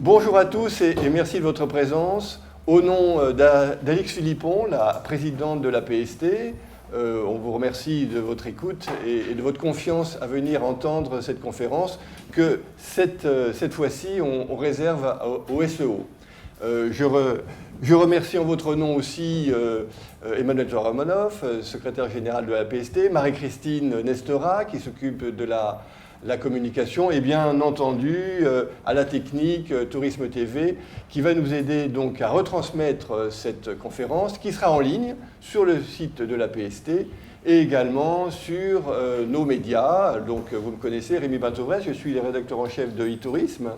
Bonjour à tous et merci de votre présence. Au nom d'Alix Philippon, la présidente de la PST, on vous remercie de votre écoute et de votre confiance à venir entendre cette conférence que cette fois-ci on réserve au SEO. Je remercie en votre nom aussi Emmanuel Romanov, secrétaire général de la PST, Marie-Christine Nestora qui s'occupe de la communication et bien entendu à la technique Tourisme TV qui va nous aider donc à retransmettre cette conférence qui sera en ligne sur le site de la PST et également sur nos médias. Donc vous me connaissez, Rémi Bentovresse, je suis le rédacteur en chef de e-tourisme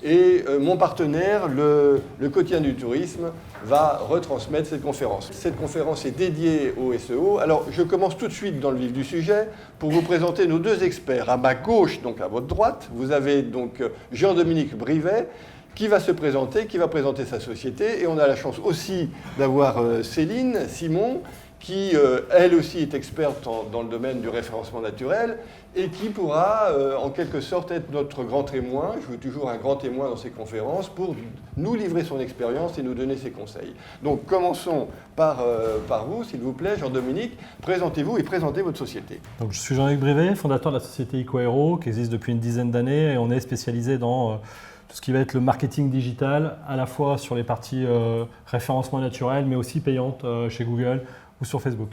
et mon partenaire, le quotidien du tourisme, va retransmettre cette conférence. Cette conférence est dédiée au SEO. Alors je commence tout de suite dans le vif du sujet pour vous présenter nos deux experts. À ma gauche, donc à votre droite, vous avez donc Jean-Dominique Brivet qui va se présenter, qui va présenter sa société et on a la chance aussi d'avoir Céline Simon qui, elle aussi, est experte dans le domaine du référencement naturel et qui pourra, en quelque sorte, être notre grand témoin. Je veux toujours un grand témoin dans ces conférences pour nous livrer son expérience et nous donner ses conseils. Donc, commençons par vous, s'il vous plaît, Jean-Dominique. Présentez-vous et présentez votre société. Donc, je suis Jean-Luc Brivet, fondateur de la société EcoAero, qui existe depuis une dizaine d'années et on est spécialisé dans tout ce qui va être le marketing digital, à la fois sur les parties référencement naturel, mais aussi payantes chez Google ou sur Facebook.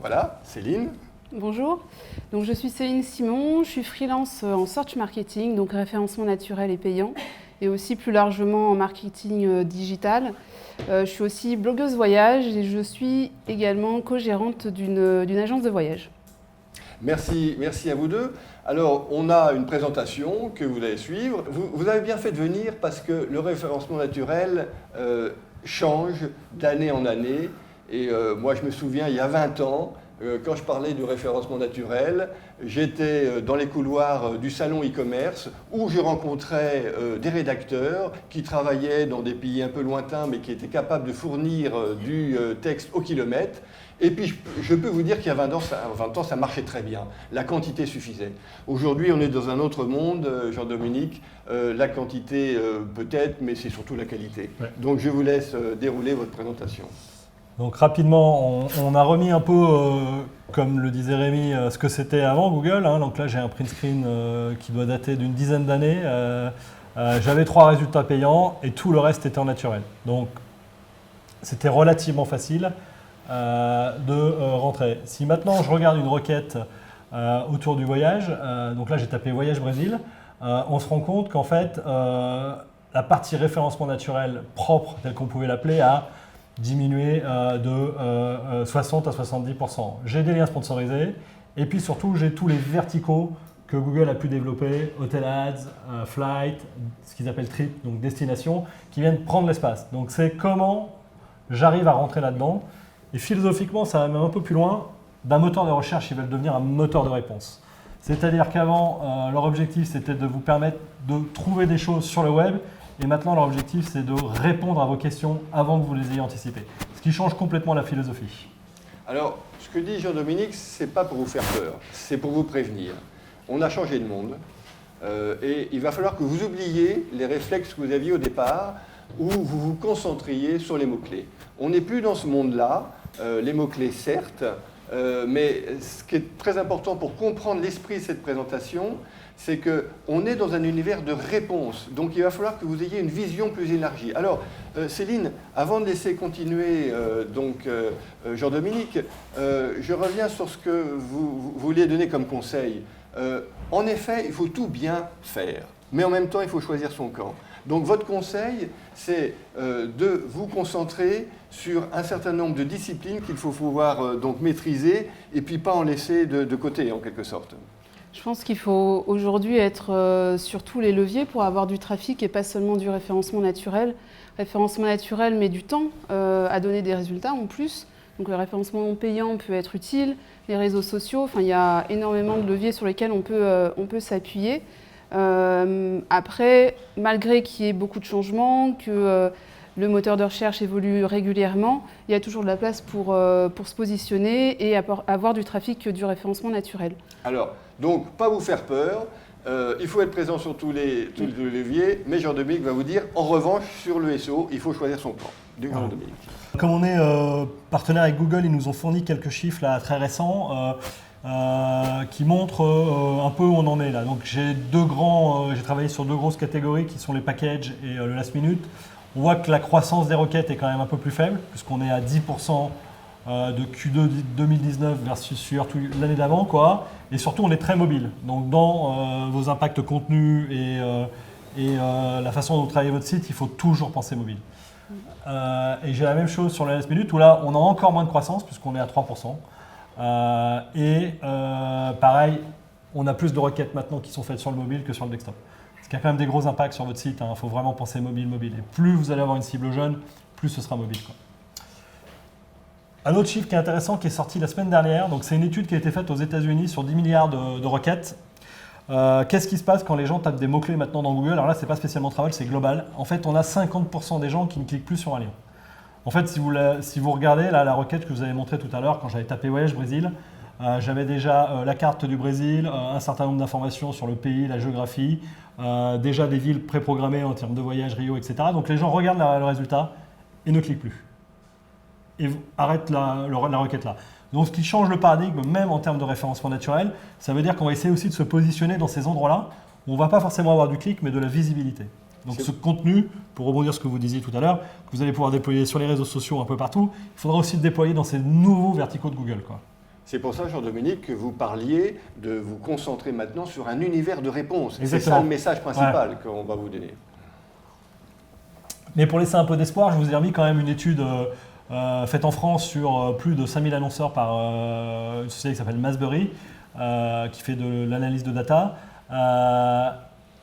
Voilà, Céline. Bonjour, donc je suis Céline Simon, je suis freelance en search marketing, donc référencement naturel et payant, et aussi plus largement en marketing digital. Je suis aussi blogueuse voyage et je suis également co-gérante d'une agence de voyage. Merci à vous deux. Alors, on a une présentation que vous allez suivre. Vous avez bien fait de venir parce que le référencement naturel change d'année en année. Et moi, je me souviens, il y a 20 ans, quand je parlais du référencement naturel, j'étais dans les couloirs du salon e-commerce où je rencontrais des rédacteurs qui travaillaient dans des pays un peu lointains mais qui étaient capables de fournir du texte au kilomètre. Et puis, je peux vous dire qu'il y a 20 ans, ça marchait très bien. La quantité suffisait. Aujourd'hui, on est dans un autre monde, Jean-Dominique. La quantité peut-être, mais c'est surtout la qualité. Ouais. Donc, je vous laisse dérouler votre présentation. Donc rapidement, on a remis un peu, comme le disait Rémi, ce que c'était avant Google. Donc là, j'ai un print screen qui doit dater d'une dizaine d'années. J'avais 3 résultats payants et tout le reste était en naturel. Donc c'était relativement facile de rentrer. Si maintenant je regarde une requête autour du voyage, donc là j'ai tapé voyage Brésil, on se rend compte qu'en fait, la partie référencement naturel propre, telle qu'on pouvait l'appeler, a diminué de 60 à 70%. J'ai des liens sponsorisés et puis surtout j'ai tous les verticaux que Google a pu développer, Hotel Ads, Flight, ce qu'ils appellent Trip, donc destination, qui viennent prendre l'espace. Donc c'est comment j'arrive à rentrer là-dedans et philosophiquement ça va même un peu plus loin. D'un moteur de recherche, ils veulent devenir un moteur de réponse. C'est-à-dire qu'avant, leur objectif c'était de vous permettre de trouver des choses sur le web. Et maintenant, leur objectif, c'est de répondre à vos questions avant que vous les ayez anticipées. Ce qui change complètement la philosophie. Alors, ce que dit Jean-Dominique, ce n'est pas pour vous faire peur, c'est pour vous prévenir. On a changé de monde et il va falloir que vous oubliez les réflexes que vous aviez au départ où vous vous concentriez sur les mots-clés. On n'est plus dans ce monde-là, les mots-clés certes, mais ce qui est très important pour comprendre l'esprit de cette présentation, c'est qu'on est dans un univers de réponses. Donc il va falloir que vous ayez une vision plus élargie. Alors, Céline, avant de laisser continuer Jean-Dominique, je reviens sur ce que vous vouliez donner comme conseil. En effet, il faut tout bien faire, mais en même temps, il faut choisir son camp. Donc votre conseil, c'est de vous concentrer sur un certain nombre de disciplines qu'il faut pouvoir donc maîtriser et puis pas en laisser de côté en quelque sorte. Je pense qu'il faut aujourd'hui être sur tous les leviers pour avoir du trafic et pas seulement du référencement naturel. Référencement naturel met du temps à donner des résultats en plus. Donc le référencement payant peut être utile, les réseaux sociaux, il y a énormément de leviers sur lesquels on peut s'appuyer. Après, malgré qu'il y ait beaucoup de changements, que le moteur de recherche évolue régulièrement, il y a toujours de la place pour se positionner et avoir du trafic du référencement naturel. Alors, donc, pas vous faire peur, il faut être présent sur tous les leviers, mais Jean-Dominique va vous dire, en revanche, sur le SEO, il faut choisir son plan. Jean-Dominique. Comme on est partenaire avec Google, ils nous ont fourni quelques chiffres là, très récents qui montrent un peu où on en est là. Donc j'ai travaillé sur 2 grosses catégories qui sont les packages et le last minute. On voit que la croissance des requêtes est quand même un peu plus faible, puisqu'on est à 10% de Q2 2019 versus sur l'année d'avant, quoi. Et surtout, on est très mobile. Donc, dans vos impacts contenus et la façon dont vous travaillez votre site, il faut toujours penser mobile. Et j'ai la même chose sur la last minute, où là, on a encore moins de croissance, puisqu'on est à 3%. Pareil, on a plus de requêtes maintenant qui sont faites sur le mobile que sur le desktop. Parce qu'il y a quand même des gros impacts sur votre site, il faut vraiment penser mobile. Et plus vous allez avoir une cible jeune, plus ce sera mobile, quoi. Un autre chiffre qui est intéressant, qui est sorti la semaine dernière, donc c'est une étude qui a été faite aux États-Unis sur 10 milliards de requêtes. Qu'est-ce qui se passe quand les gens tapent des mots-clés maintenant dans Google? Alors là, ce n'est pas spécialement travel, c'est global. En fait, on a 50% des gens qui ne cliquent plus sur un lien. En fait, si vous regardez là, la requête que je vous avais montrée tout à l'heure, quand j'avais tapé Voyage Brésil, j'avais déjà la carte du Brésil, un certain nombre d'informations sur le pays, la géographie, déjà des villes préprogrammées en termes de voyage, Rio, etc. Donc les gens regardent le résultat et ne cliquent plus. Et arrêtent la requête là. Donc ce qui change le paradigme, même en termes de référencement naturel, ça veut dire qu'on va essayer aussi de se positionner dans ces endroits-là où on ne va pas forcément avoir du clic, mais de la visibilité. Donc ce contenu, pour rebondir sur ce que vous disiez tout à l'heure, que vous allez pouvoir déployer sur les réseaux sociaux un peu partout, il faudra aussi le déployer dans ces nouveaux verticaux de Google, quoi. C'est pour ça, Jean-Dominique, que vous parliez de vous concentrer maintenant sur un univers de réponses. Exactement. C'est ça le message principal qu'on va vous donner. Mais pour laisser un peu d'espoir, je vous ai remis quand même une étude faite en France sur plus de 5000 annonceurs par une société qui s'appelle Masbury, qui fait de l'analyse de data.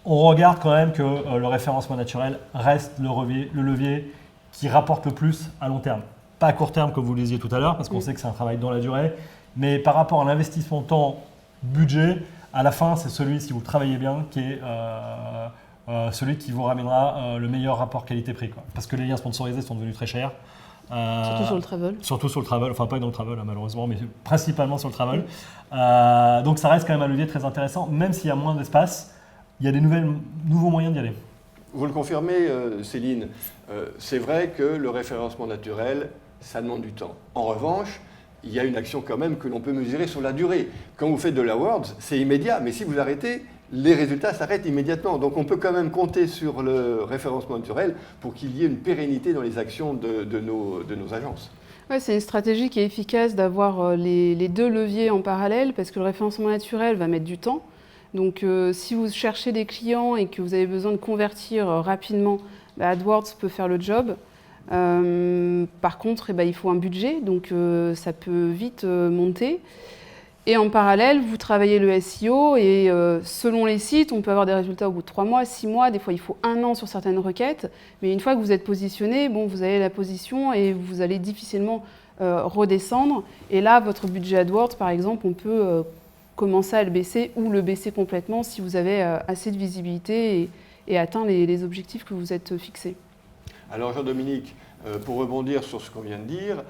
On regarde quand même que le référencement naturel reste le levier qui rapporte le plus à long terme. Pas à court terme comme vous le disiez tout à l'heure, parce qu'on sait que c'est un travail dans la durée, mais par rapport à l'investissement temps-budget, à la fin, c'est celui, si vous le travaillez bien, qui est celui qui vous ramènera le meilleur rapport qualité-prix, quoi. Parce que les liens sponsorisés sont devenus très chers. Surtout sur le travel. Surtout sur le travel, enfin pas dans le travel malheureusement, mais principalement sur le travel. Donc ça reste quand même un levier très intéressant, même s'il y a moins d'espace, il y a des nouveaux moyens d'y aller. Vous le confirmez, Céline, c'est vrai que le référencement naturel, ça demande du temps. En revanche, il y a une action quand même que l'on peut mesurer sur la durée. Quand vous faites de l'AdWords, c'est immédiat, mais si vous arrêtez, les résultats s'arrêtent immédiatement. Donc on peut quand même compter sur le référencement naturel pour qu'il y ait une pérennité dans les actions de nos agences. Ouais, c'est une stratégie qui est efficace d'avoir les 2 leviers en parallèle, parce que le référencement naturel va mettre du temps. Donc si vous cherchez des clients et que vous avez besoin de convertir rapidement, AdWords peut faire le job. Par contre, il faut un budget, donc ça peut vite monter. Et en parallèle, vous travaillez le SEO et selon les sites, on peut avoir des résultats au bout de 3 mois, 6 mois, des fois il faut 1 an sur certaines requêtes. Mais une fois que vous êtes positionné, vous avez la position et vous allez difficilement redescendre. Et là, votre budget AdWords, par exemple, on peut commencer à le baisser ou le baisser complètement si vous avez assez de visibilité et atteint les objectifs que vous êtes fixés. Alors Jean-Dominique, pour rebondir sur ce qu'on vient de dire,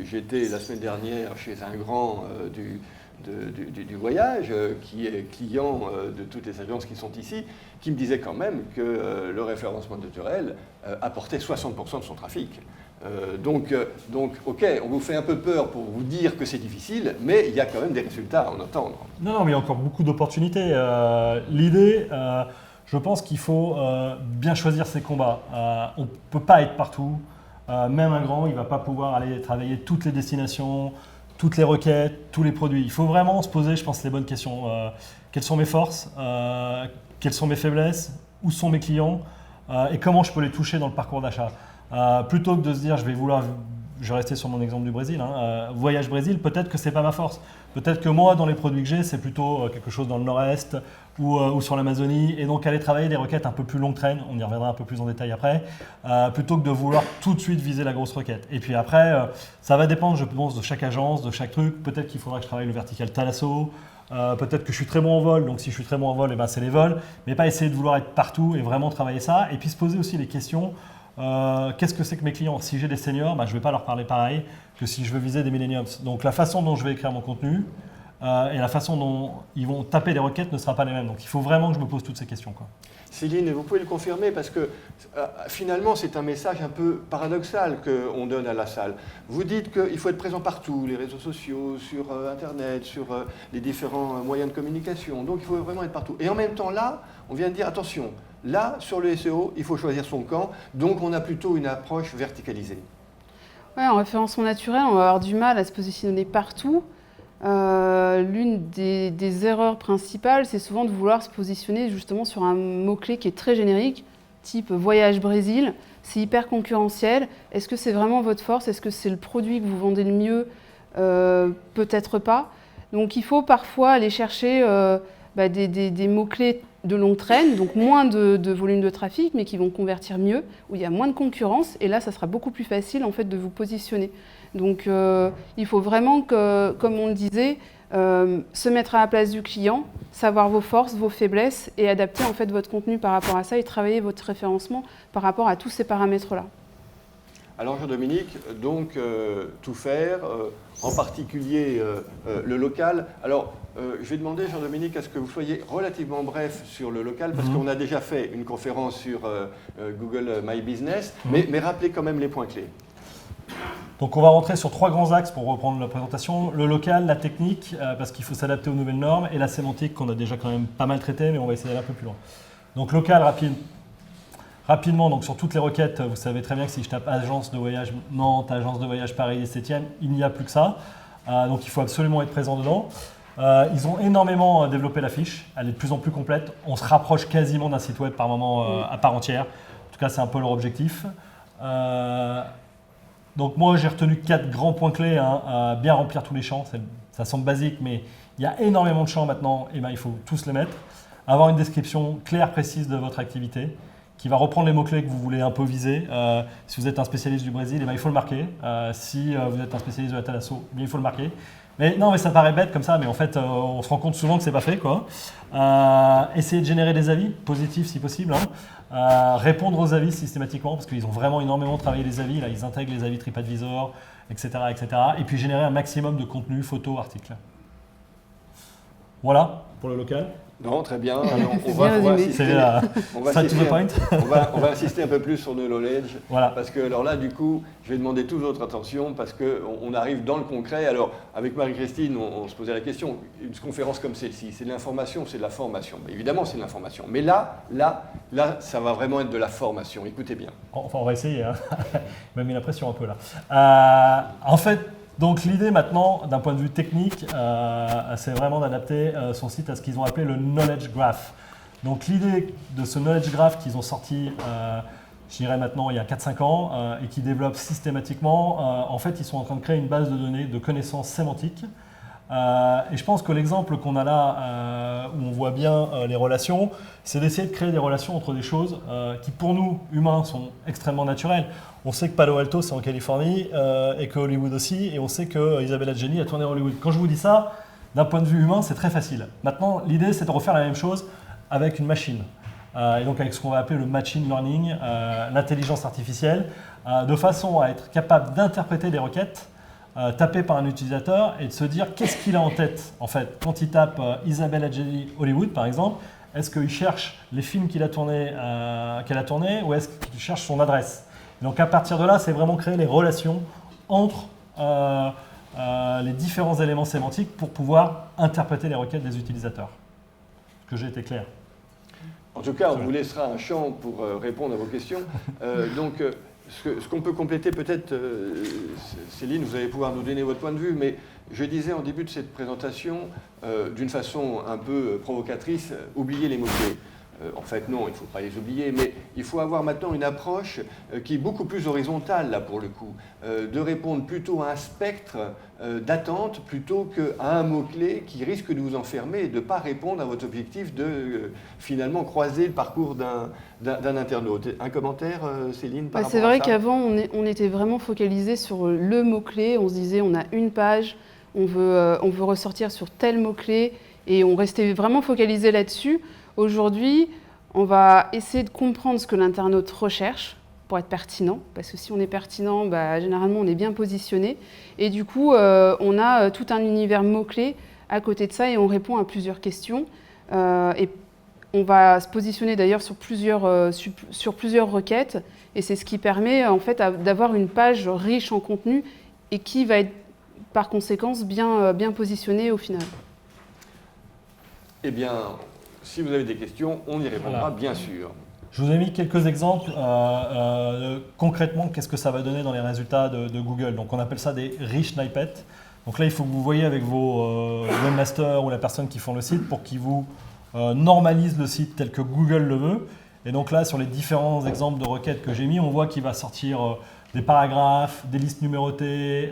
j'étais la semaine dernière chez un grand du voyage qui est client de toutes les agences qui sont ici, qui me disait quand même que le référencement naturel apportait 60% de son trafic. Donc, ok, on vous fait un peu peur pour vous dire que c'est difficile, mais il y a quand même des résultats à en attendre. Non, mais il y a encore beaucoup d'opportunités. L'idée, je pense qu'il faut bien choisir ses combats. On ne peut pas être partout. Même un grand, il ne va pas pouvoir aller travailler toutes les destinations, toutes les requêtes, tous les produits. Il faut vraiment se poser, je pense, les bonnes questions. Quelles sont mes forces? Quelles sont mes faiblesses? Où sont mes clients? Et comment je peux les toucher dans le parcours d'achat? Plutôt que de se dire, je vais rester sur mon exemple du Brésil, Voyage Brésil, peut-être que ce n'est pas ma force. Peut-être que moi, dans les produits que j'ai, c'est plutôt quelque chose dans le nord-est ou sur l'Amazonie. Et donc, aller travailler des requêtes un peu plus longue traîne, on y reviendra un peu plus en détail après, plutôt que de vouloir tout de suite viser la grosse requête. Et puis après, ça va dépendre, je pense, de chaque agence, de chaque truc. Peut-être qu'il faudra que je travaille le vertical Thalasso. Peut-être que je suis très bon en vol, donc si je suis très bon en vol, c'est les vols. Mais pas essayer de vouloir être partout et vraiment travailler ça. Et puis se poser aussi les questions. Qu'est-ce que c'est que mes clients? Si j'ai des seniors, je ne vais pas leur parler pareil que si je veux viser des millennials. Donc la façon dont je vais écrire mon contenu et la façon dont ils vont taper les requêtes ne sera pas les mêmes. Donc il faut vraiment que je me pose toutes ces questions, quoi. Céline, vous pouvez le confirmer parce que finalement c'est un message un peu paradoxal qu'on donne à la salle. Vous dites qu'il faut être présent partout, les réseaux sociaux, sur Internet, sur les différents moyens de communication. Donc il faut vraiment être partout. Et en même temps là, on vient de dire attention, là sur le SEO, il faut choisir son camp. Donc on a plutôt une approche verticalisée. Ouais, en référencement naturel, on va avoir du mal à se positionner partout. L'une des erreurs principales, c'est souvent de vouloir se positionner justement sur un mot-clé qui est très générique, type voyage Brésil. C'est hyper concurrentiel. Est-ce que c'est vraiment votre force? Est-ce que c'est le produit que vous vendez le mieux? Peut-être pas. Donc il faut parfois aller chercher des mots-clés de longue traîne, donc moins de volume de trafic, mais qui vont convertir mieux, où il y a moins de concurrence, et là, ça sera beaucoup plus facile en fait, de vous positionner. Donc il faut vraiment que, comme on le disait, se mettre à la place du client, savoir vos forces, vos faiblesses, et adapter en fait, votre contenu par rapport à ça, et travailler votre référencement par rapport à tous ces paramètres-là. Alors Jean-Dominique, donc tout faire, en particulier le local. Alors je vais demander Jean-Dominique à ce que vous soyez relativement bref sur le local parce qu'on a déjà fait une conférence sur Google My Business, mais rappelez quand même les points clés. Donc on va rentrer sur 3 grands axes pour reprendre la présentation. Le local, la technique, parce qu'il faut s'adapter aux nouvelles normes, et la sémantique qu'on a déjà quand même pas mal traité, mais on va essayer d'aller un peu plus loin. Donc local, rapidement, donc sur toutes les requêtes, vous savez très bien que si je tape agence de voyage Nantes, agence de voyage Paris 17e, il n'y a plus que ça. Donc il faut absolument être présent dedans. Ils ont énormément développé la fiche, elle est de plus en plus complète. On se rapproche quasiment d'un site web par moment à part entière. En tout cas, c'est un peu leur objectif. Donc moi, j'ai retenu 4 grands points clés à bien remplir tous les champs. Ça semble basique, mais il y a énormément de champs maintenant, et il faut tous les mettre. Avoir une description claire, précise de votre activité, qui va reprendre les mots-clés que vous voulez un peu viser. Si vous êtes un spécialiste du Brésil, il faut le marquer. Si vous êtes un spécialiste de la Thalasso, il faut le marquer. Mais non, mais ça paraît bête comme ça, mais en fait, on se rend compte souvent que c'est pas fait, quoi. Essayez de générer des avis positifs si possible. Répondre aux avis systématiquement, parce qu'ils ont vraiment énormément travaillé les avis. Là, ils intègrent les avis TripAdvisor, etc., etc. Et puis générer un maximum de contenu, photos, articles. Voilà pour le local. Non, très bien. On va insister un peu plus sur le knowledge. Voilà. Parce que alors là, du coup, je vais demander toute votre attention parce qu'on arrive dans le concret. Alors, avec Marie-Christine, on se posait la question, une conférence comme celle-ci, c'est de l'information, c'est de la formation. Évidemment, c'est de l'information. Mais là, ça va vraiment être de la formation. Écoutez bien. Enfin, on va essayer. Hein. Il m'a mis la pression un peu là. En fait, donc l'idée maintenant, d'un point de vue technique, c'est vraiment d'adapter son site à ce qu'ils ont appelé le Knowledge Graph. Donc l'idée de ce Knowledge Graph qu'ils ont sorti, je dirais maintenant il y a 4-5 ans, et qui développent systématiquement, en fait ils sont en train de créer une base de données de connaissances sémantiques. Et je pense que l'exemple qu'on a là, où on voit bien les relations, c'est d'essayer de créer des relations entre des choses qui pour nous, humains, sont extrêmement naturelles. On sait que Palo Alto, c'est en Californie, et que Hollywood aussi, et on sait que Isabelle Adjani a tourné à Hollywood. Quand je vous dis ça, d'un point de vue humain, c'est très facile. Maintenant, l'idée, c'est de refaire la même chose avec une machine. Et donc avec ce qu'on va appeler le machine learning, l'intelligence artificielle, de façon à être capable d'interpréter des requêtes tapées par un utilisateur et de se dire qu'est-ce qu'il a en tête, en fait, quand il tape Isabelle Adjani Hollywood, par exemple. Est-ce qu'il cherche les films qu'elle a tournés ou est-ce qu'il cherche son adresse? Donc à partir de là, c'est vraiment créer les relations entre les différents éléments sémantiques pour pouvoir interpréter les requêtes des utilisateurs. Est-ce que j'ai été clair? En tout cas, on vous laissera un champ pour répondre à vos questions. Donc, ce qu'on peut compléter peut-être, Céline, vous allez pouvoir nous donner votre point de vue, mais je disais en début de cette présentation, d'une façon un peu provocatrice, oubliez les mots-clés. En fait, non, il ne faut pas les oublier, mais il faut avoir maintenant une approche qui est beaucoup plus horizontale, là, pour le coup, de répondre plutôt à un spectre d'attente plutôt qu'à un mot-clé qui risque de vous enfermer et de ne pas répondre à votre objectif de finalement croiser le parcours d'un internaute. Un commentaire, Céline, par rapport à ça? C'est vrai qu'avant, on était vraiment focalisé sur le mot-clé. On se disait, on a une page, on veut ressortir sur tel mot-clé, et on restait vraiment focalisé là-dessus. Aujourd'hui, on va essayer de comprendre ce que l'internaute recherche pour être pertinent, parce que si on est pertinent, généralement on est bien positionné. Et du coup, on a tout un univers mots-clés à côté de ça et on répond à plusieurs questions. Et on va se positionner d'ailleurs sur plusieurs requêtes et c'est ce qui permet en fait d'avoir une page riche en contenu et qui va être par conséquent bien positionnée au final. Eh bien, si vous avez des questions, on y répondra bien sûr. Je vous ai mis quelques exemples concrètement qu'est-ce que ça va donner dans les résultats de Google. Donc on appelle ça des rich snippets. Donc là il faut que vous voyez avec vos webmasters ou la personne qui font le site pour qu'ils vous normalise le site tel que Google le veut. Et donc là, sur les différents exemples de requêtes que j'ai mis, on voit qu'il va sortir des paragraphes, des listes numérotées,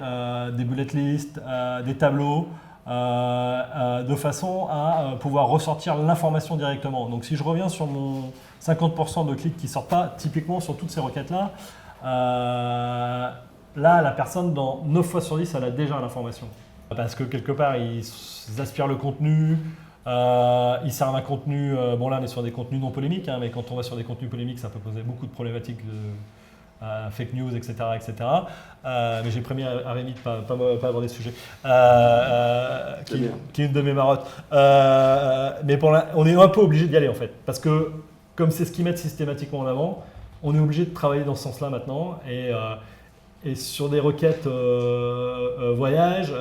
des bullet lists, des tableaux, de façon à pouvoir ressortir l'information directement. Donc si je reviens sur mon 50% de clics qui ne sortent pas, typiquement sur toutes ces requêtes-là, là, la personne, dans 9 fois sur 10, elle a déjà l'information. Parce que quelque part, ils aspirent le contenu, ils servent un contenu, bon là on est sur des contenus non polémiques, hein, mais quand on va sur des contenus polémiques, ça peut poser beaucoup de problématiques de fake news, etc. Mais j'ai promis à Rémi de ne pas aborder ce sujet, qui est une de mes marottes. Mais on est un peu obligé d'y aller en fait, parce que comme c'est ce qu'ils mettent systématiquement en avant, on est obligé de travailler dans ce sens-là maintenant. Et sur des requêtes voyage,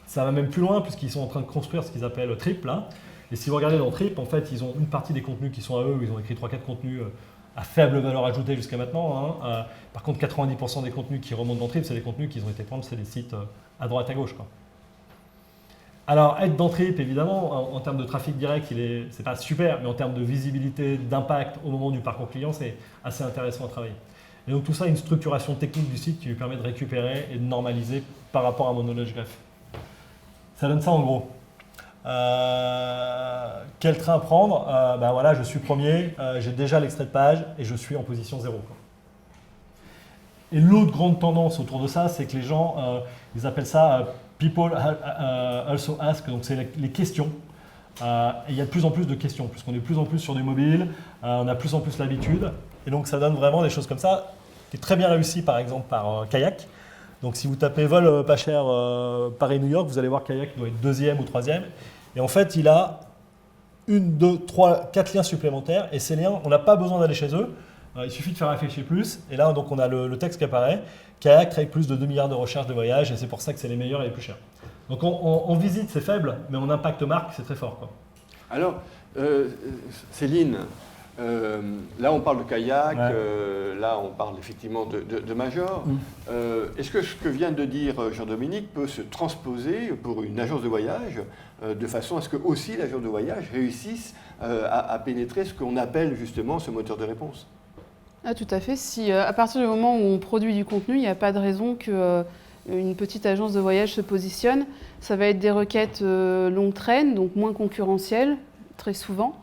ça va même plus loin puisqu'ils sont en train de construire ce qu'ils appellent Trip là. Et si vous regardez dans Trip, en fait, ils ont une partie des contenus qui sont à eux, où ils ont écrit 3-4 contenus à faible valeur ajoutée jusqu'à maintenant. Hein. Par contre, 90% des contenus qui remontent dans Trip, c'est des contenus qui ont été prendre, c'est des sites à droite à gauche, quoi. Alors, être dans Trip, évidemment, en termes de trafic direct, c'est pas super, mais en termes de visibilité, d'impact au moment du parcours client, c'est assez intéressant à travailler. Et donc tout ça, une structuration technique du site qui lui permet de récupérer et de normaliser par rapport à mon knowledge graph. Ça donne ça en gros. Quel train prendre? Voilà, je suis premier, j'ai déjà l'extrait de page et je suis en position 0. Quoi. Et l'autre grande tendance autour de ça, c'est que les gens, ils appellent ça people also ask, donc c'est les questions. Et il y a de plus en plus de questions, puisqu'on est de plus en plus sur du mobile, on a de plus en plus l'habitude. Et donc ça donne vraiment des choses comme ça, qui est très bien réussi par exemple par Kayak. Donc si vous tapez vol pas cher Paris-New York, vous allez voir Kayak doit être 2e ou 3e. Et en fait, il a 1, 2, 3, 4 liens supplémentaires. Et ces liens, on n'a pas besoin d'aller chez eux. Il suffit de faire afficher plus. Et là, donc, on a le texte qui apparaît. Kayak crée plus de 2 milliards de recherches de voyage. Et c'est pour ça que c'est les meilleurs et les plus chers. Donc en visite, c'est faible, mais en impact marque, c'est très fort. Quoi. Alors, Céline, là on parle de Kayak, là on parle effectivement de Major. Est-ce que ce que vient de dire Jean-Dominique peut se transposer pour une agence de voyage de façon à ce que aussi l'agence de voyage réussisse à pénétrer ce qu'on appelle justement ce moteur de réponse? Ah, tout à fait. Si à partir du moment où on produit du contenu, il n'y a pas de raison que une petite agence de voyage se positionne. Ça va être des requêtes longue traîne, donc moins concurrentielles, très souvent.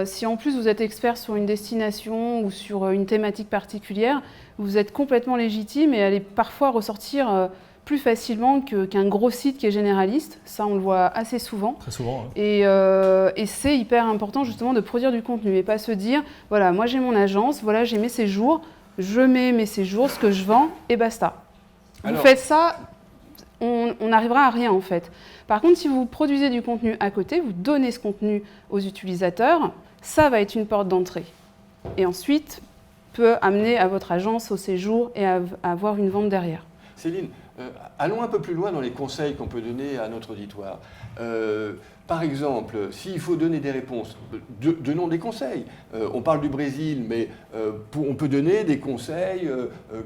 Si en plus vous êtes expert sur une destination ou sur une thématique particulière, vous êtes complètement légitime et allez parfois ressortir plus facilement qu'un gros site qui est généraliste. Ça, on le voit assez souvent. Très souvent. Hein. Et c'est hyper important justement de produire du contenu et pas se dire, voilà, moi j'ai mon agence, voilà, j'ai mes séjours, je mets mes séjours, ce que je vends, et basta. Vous faites ça, on n'arrivera à rien en fait. Par contre, si vous produisez du contenu à côté, vous donnez ce contenu aux utilisateurs, ça va être une porte d'entrée. Et ensuite, peut amener à votre agence au séjour et à avoir une vente derrière. Céline, allons un peu plus loin dans les conseils qu'on peut donner à notre auditoire. Par exemple, s'il faut donner des réponses, donnons des conseils. On parle du Brésil, mais on peut donner des conseils,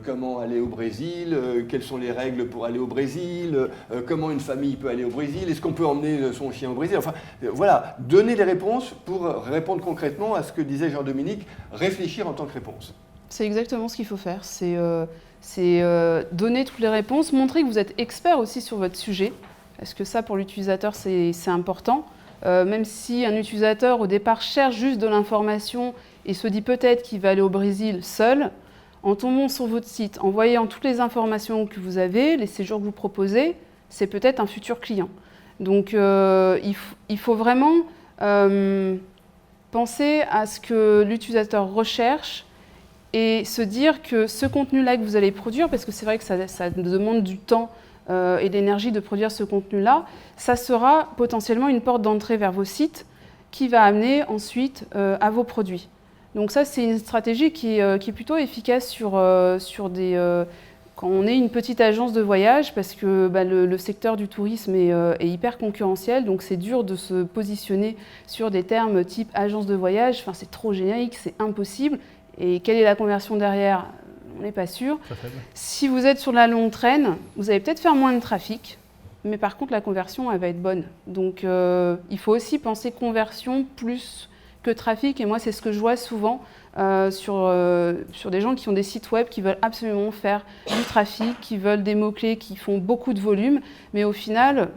comment aller au Brésil, quelles sont les règles pour aller au Brésil, comment une famille peut aller au Brésil, est-ce qu'on peut emmener son chien au Brésil. Enfin, voilà, donner des réponses pour répondre concrètement à ce que disait Jean-Dominique, réfléchir en tant que réponse. C'est exactement ce qu'il faut faire, c'est donner toutes les réponses, montrer que vous êtes expert aussi sur votre sujet. Parce que ça, pour l'utilisateur, c'est important. Même si un utilisateur, au départ, cherche juste de l'information et se dit peut-être qu'il va aller au Brésil seul, en tombant sur votre site, en voyant toutes les informations que vous avez, les séjours que vous proposez, c'est peut-être un futur client. Donc, il faut vraiment penser à ce que l'utilisateur recherche et se dire que ce contenu-là que vous allez produire, parce que c'est vrai que ça demande du temps et de l'énergie de produire ce contenu-là, ça sera potentiellement une porte d'entrée vers vos sites qui va amener ensuite à vos produits. Donc ça, c'est une stratégie qui est plutôt efficace sur des... quand on est une petite agence de voyage, parce que le secteur du tourisme est hyper concurrentiel, donc c'est dur de se positionner sur des termes type agence de voyage. Enfin, c'est trop générique, c'est impossible. Et quelle est la conversion derrière ? On n'est pas sûr. Si vous êtes sur la longue traîne, vous allez peut-être faire moins de trafic, mais par contre, la conversion, elle va être bonne. Donc, il faut aussi penser conversion plus que trafic. Et moi, c'est ce que je vois souvent sur des gens qui ont des sites web qui veulent absolument faire du trafic, qui veulent des mots-clés, qui font beaucoup de volume. Mais au final,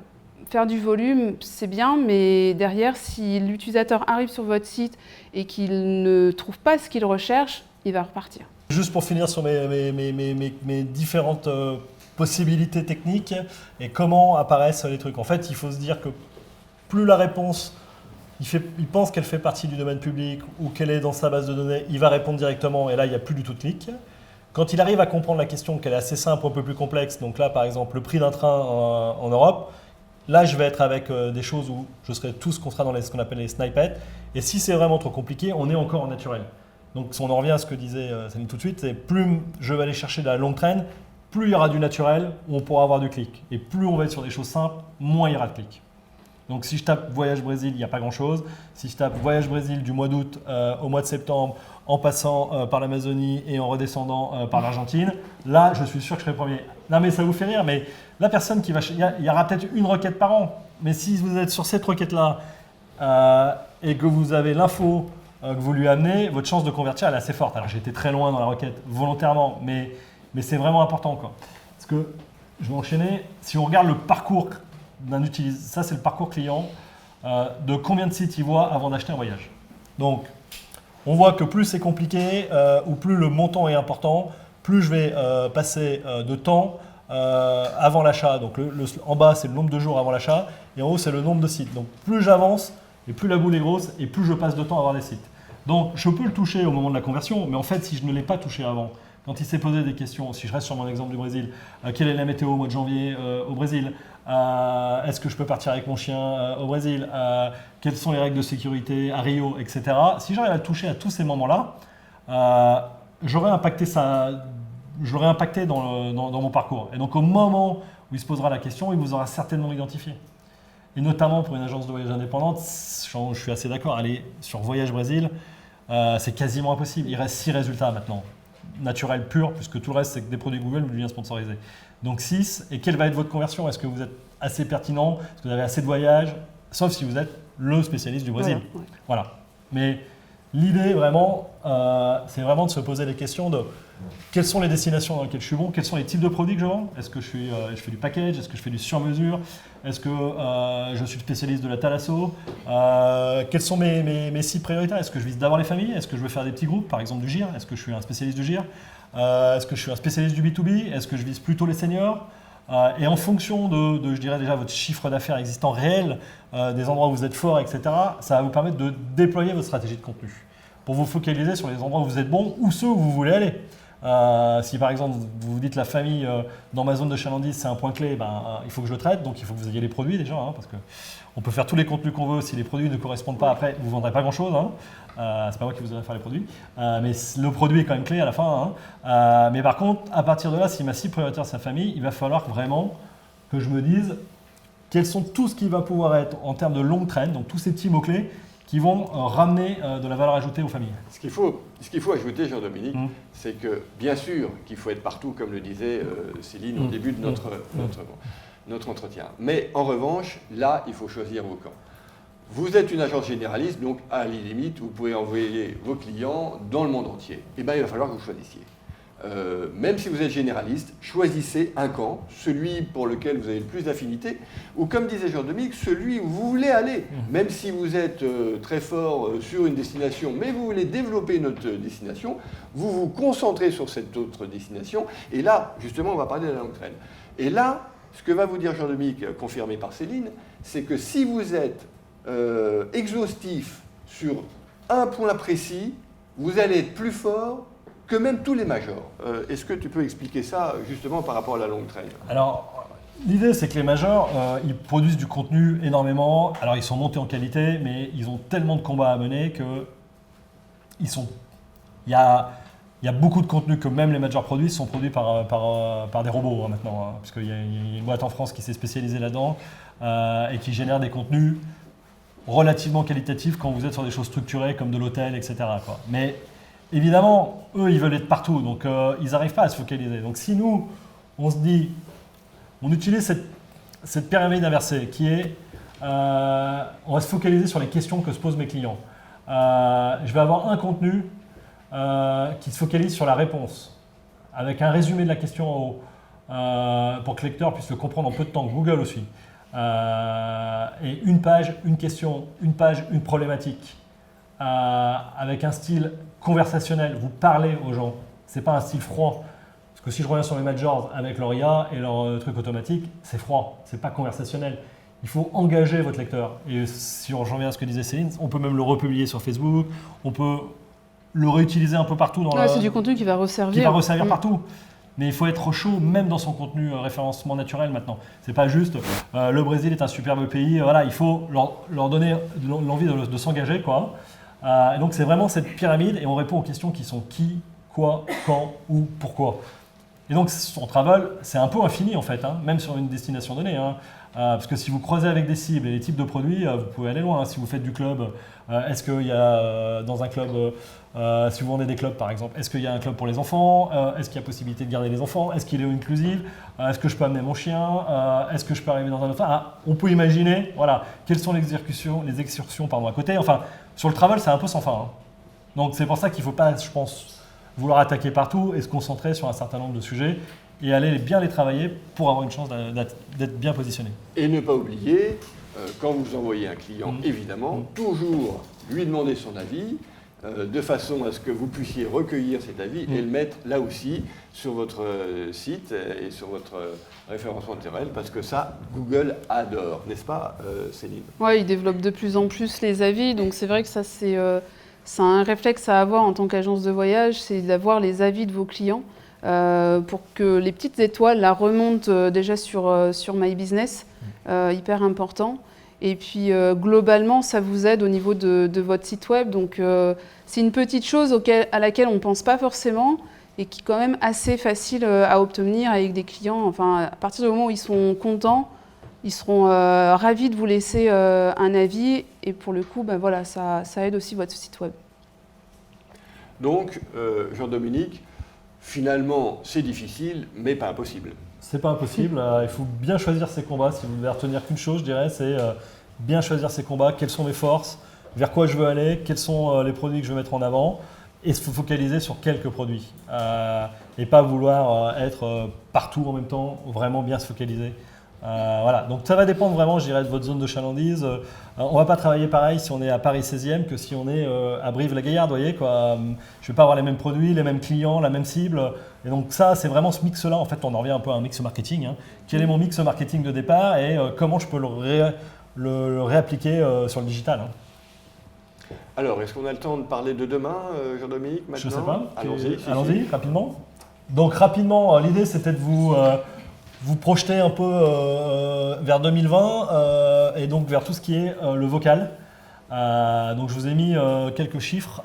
faire du volume, c'est bien, mais derrière, si l'utilisateur arrive sur votre site et qu'il ne trouve pas ce qu'il recherche, il va repartir. Juste pour finir sur mes différentes possibilités techniques et comment apparaissent les trucs. En fait, il faut se dire que plus la réponse, il pense qu'elle fait partie du domaine public ou qu'elle est dans sa base de données, il va répondre directement et là, il n'y a plus du tout de clic. Quand il arrive à comprendre la question, qu'elle est assez simple ou un peu plus complexe, donc là, par exemple, le prix d'un train en Europe, là, je vais être avec des choses où je serai tout ce qu'on sera dans ce qu'on appelle les snippets. Et si c'est vraiment trop compliqué, on est encore en naturel. Donc, si on en revient à ce que disait Céline tout de suite, c'est plus je vais aller chercher de la longue traîne, plus il y aura du naturel, où on pourra avoir du clic. Et plus on va être sur des choses simples, moins il y aura de clic. Donc, si je tape Voyage Brésil, il n'y a pas grand-chose. Si je tape Voyage Brésil du mois d'août au mois de septembre, en passant par l'Amazonie et en redescendant par l'Argentine, là, je suis sûr que je serai premier. Non, mais ça vous fait rire, mais la personne qui va... Il y aura peut-être une requête par an, mais si vous êtes sur cette requête-là et que vous avez l'info que vous lui amenez, votre chance de convertir, elle est assez forte. Alors, j'ai été très loin dans la requête, volontairement, mais c'est vraiment important, quoi. Parce que, je vais enchaîner, si on regarde le parcours d'un utilisateur, ça c'est le parcours client, de combien de sites il voit avant d'acheter un voyage. Donc, on voit que plus c'est compliqué ou plus le montant est important, plus je vais passer de temps avant l'achat. Donc, en bas, c'est le nombre de jours avant l'achat et en haut, c'est le nombre de sites. Donc, plus j'avance et plus la boule est grosse et plus je passe de temps à avoir des sites. Donc, je peux le toucher au moment de la conversion, mais en fait, si je ne l'ai pas touché avant, quand il s'est posé des questions, si je reste sur mon exemple du Brésil, quelle est la météo au mois de janvier au Brésil, est-ce que je peux partir avec mon chien au Brésil, quelles sont les règles de sécurité à Rio, etc. Si j'arrive à toucher à tous ces moments-là, j'aurais impacté dans mon parcours. Et donc au moment où il se posera la question, il vous aura certainement identifié. Et notamment pour une agence de voyage indépendante, je suis assez d'accord, aller sur Voyage Brésil, c'est quasiment impossible. Il reste 6 résultats maintenant, naturels purs, puisque tout le reste c'est que des produits Google ou du lien sponsorisé. Donc 6, et quelle va être votre conversion? Est-ce que vous êtes assez pertinent? Est-ce que vous avez assez de voyages? Sauf si vous êtes le spécialiste du Brésil. Voilà. Mais l'idée vraiment, c'est vraiment de se poser les questions de quelles sont les destinations dans lesquelles je suis bon, quels sont les types de produits que je vends. Est-ce que je fais du package? Est-ce que je fais du sur-mesure? Est-ce que je suis spécialiste de la thalasso? Quels sont mes sites prioritaires? Est-ce que je vise d'abord les familles? Est-ce que je veux faire des petits groupes, par exemple du GIR? Est-ce que je suis un spécialiste du GIR? Est-ce que je suis un spécialiste du B2B? Est-ce que je vise plutôt les seniors? Et en fonction de, je dirais déjà, votre chiffre d'affaires existant réel, des endroits où vous êtes fort, etc., ça va vous permettre de déployer votre stratégie de contenu pour vous focaliser sur les endroits où vous êtes bon ou ceux où vous voulez aller. Si par exemple vous vous dites la famille dans ma zone de chalandise c'est un point clé, il faut que je le traite, donc il faut que vous ayez les produits déjà, parce qu'on peut faire tous les contenus qu'on veut, si les produits ne correspondent pas après, vous ne vendrez pas grand chose. C'est pas moi qui vous aiderai à faire les produits, mais le produit est quand même clé à la fin. Mais par contre, à partir de là, si ma cible prioritaire c'est sa famille, il va falloir vraiment que je me dise quels sont tout ce qui va pouvoir être en termes de longue traîne, donc tous ces petits mots-clés qui vont ramener de la valeur ajoutée aux familles. Ce qu'il faut ajouter, Jean-Dominique, c'est que bien sûr qu'il faut être partout, comme le disait Céline au début de notre entretien. Mais en revanche, là, il faut choisir vos camps. Vous êtes une agence généraliste, donc à la limite, vous pouvez envoyer vos clients dans le monde entier. Eh bien, il va falloir que vous choisissiez. Même si vous êtes généraliste, choisissez un camp, celui pour lequel vous avez le plus d'affinité, ou comme disait Jean-Dominique, celui où vous voulez aller. Même si vous êtes très fort sur une destination, mais vous voulez développer une autre destination, vous vous concentrez sur cette autre destination, et là, justement, on va parler de la longue traîne. Et là, ce que va vous dire Jean-Dominique, confirmé par Céline, c'est que si vous êtes exhaustif sur un point précis, vous allez être plus fort que même tous les majors. Est-ce que tu peux expliquer ça justement par rapport à la longue traîne? Alors, l'idée, c'est que les majors, ils produisent du contenu énormément. Alors, ils sont montés en qualité, mais ils ont tellement de combats à mener que il y a beaucoup de contenus que même les majors produisent sont produits par des robots maintenant, hein, parce qu'il y a une boîte en France qui s'est spécialisée là-dedans et qui génère des contenus relativement qualitatifs quand vous êtes sur des choses structurées comme de l'hôtel, etc., quoi. Mais évidemment, eux, ils veulent être partout, donc ils n'arrivent pas à se focaliser. Donc si nous, on se dit, on utilise cette pyramide inversée qui est, on va se focaliser sur les questions que se posent mes clients. Je vais avoir un contenu qui se focalise sur la réponse, avec un résumé de la question en haut, pour que le lecteur puisse le comprendre en peu de temps, Google aussi. Et une page, une question, une page, une problématique, avec un style conversationnel, vous parlez aux gens, c'est pas un style froid. Parce que si je reviens sur les majors avec leur IA et leur truc automatique, c'est froid, c'est pas conversationnel. Il faut engager votre lecteur. Et si on revient à ce que disait Céline, on peut même le republier sur Facebook, on peut le réutiliser un peu partout dans c'est du contenu qui va resservir. Qui va resservir partout. Mais il faut être chaud même dans son contenu référencement naturel maintenant. C'est pas juste le Brésil est un superbe pays, voilà, il faut leur donner l'envie de s'engager, quoi. Et donc c'est vraiment cette pyramide et on répond aux questions qui sont qui, quoi, quand, où, pourquoi. Et donc son travel, c'est un peu infini en fait, hein, même sur une destination donnée. Hein. Parce que si vous creusez avec des cibles et des types de produits, vous pouvez aller loin. Hein. Si vous faites du club, est-ce qu'il y a dans un club, si vous vendez des clubs par exemple, est-ce qu'il y a un club pour les enfants? Est-ce qu'il y a possibilité de garder les enfants? Est-ce qu'il est inclusive? Est-ce que je peux amener mon chien? Est-ce que je peux arriver dans un autre? On peut imaginer, voilà, quelles sont les excursions à côté. Enfin, sur le travel, c'est un peu sans fin. Hein. Donc c'est pour ça qu'il ne faut pas, je pense, vouloir attaquer partout et se concentrer sur un certain nombre de sujets et aller bien les travailler pour avoir une chance d'être bien positionné. Et ne pas oublier, quand vous envoyez un client, évidemment, toujours lui demander son avis, de façon à ce que vous puissiez recueillir cet avis et le mettre là aussi sur votre site et sur votre référencement naturel, parce que ça, Google adore, n'est-ce pas, Céline? Oui, il développe de plus en plus les avis, donc c'est vrai que ça, c'est un réflexe à avoir en tant qu'agence de voyage, c'est d'avoir les avis de vos clients pour que les petites étoiles la remontent déjà sur My Business, hyper important. Et puis globalement, ça vous aide au niveau de votre site web. Donc c'est une petite chose à laquelle on ne pense pas forcément et qui est quand même assez facile à obtenir avec des clients. Enfin, à partir du moment où ils sont contents, ils seront ravis de vous laisser un avis. Et pour le coup, voilà, ça aide aussi votre site web. Donc, Jean-Dominique, finalement, c'est difficile, mais pas impossible. C'est pas impossible, il faut bien choisir ses combats. Si vous devez retenir qu'une chose, je dirais, c'est bien choisir ses combats, quelles sont mes forces, vers quoi je veux aller, quels sont les produits que je veux mettre en avant, et se focaliser sur quelques produits. Et pas vouloir être partout en même temps, vraiment bien se focaliser. Voilà. Donc ça va dépendre vraiment, je dirais, de votre zone de chalandise. On ne va pas travailler pareil si on est à Paris 16e que si on est à Brive-la-Gaillarde, voyez, quoi. Je ne vais pas avoir les mêmes produits, les mêmes clients, la même cible. Et donc ça, c'est vraiment ce mix-là. En fait, on en revient un peu à un mix marketing. Hein. Quel est mon mix marketing de départ et comment je peux le réappliquer sur le digital, hein. Alors, est-ce qu'on a le temps de parler de demain, Jean-Dominique, maintenant? Je ne sais pas. Allons-y, rapidement. Donc rapidement, l'idée c'était de vous projeter un peu vers 2020 et donc vers tout ce qui est le vocal. Donc je vous ai mis quelques chiffres.